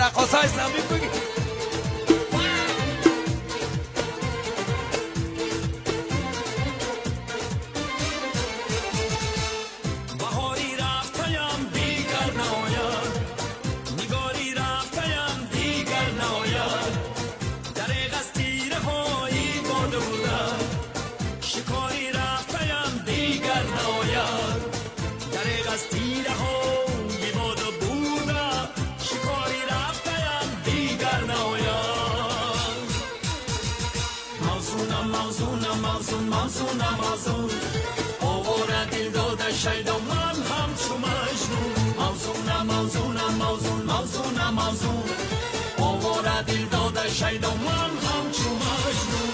رقاصای اسلامی بگی. بهاری رفتیم دیگر ناید، نگاری رفتیم دیگر ناید، دریغ از تیره هایی باده بودم، شکاری رفتیم دیگر ناید، دریغ از تیره هایی باده بودم، شکاری رفتیم دیگر ناید. موزونم موزونم موزون موزونم موزون، آواره دل داده شید و من هم چو مجنون. موزونم موزونم موزون موزونم موزون، آواره دل داده شید و من هم چو مجنون.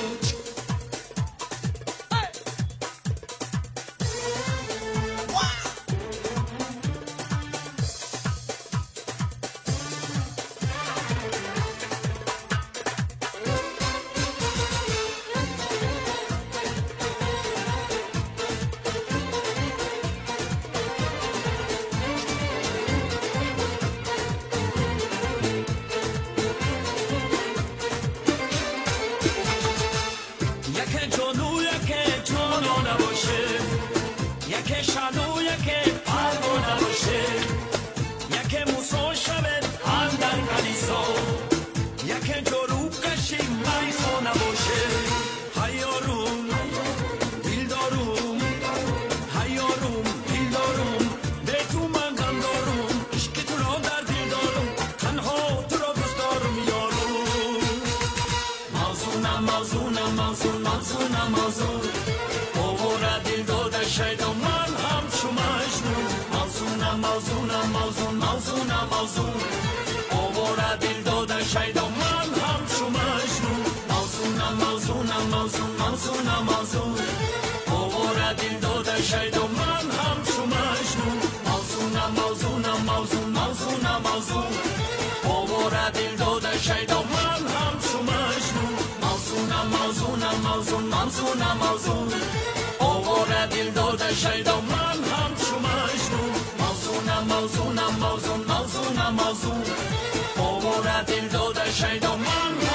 یک جانو یک جانا نباشه، یک شانو یک پروا نباشه، یک موسا شود اندر کلیسا، یک جارو قشی میخوا نباشه. هیاروم دلداروم، هیاروم دلداروم، به تو من غم دارم، عشق تو را در دل دارم، تنها تو را دوست دارم یارو. موزونم موزونم موزون موزونم موزون، آواره دل داده شید و من هم چو مجنون. موزونم موزونم موزون موزونم موزون، آواره دل داده شید و من هم چو مجنون. موزونم موزونم موزون موزونم موزون، آواره دل داده شید و من هم چو مجنون. موزونم موزونم موزون موزونم موزون، آواره دل داده شید و من هم چو مجنون. موزونم موزونم موزون موزونم موزون، آواره دل داده شید و من هم چو مجنون. موزونم موزونم موزون موزونم موزون، آواره دل داده شید و من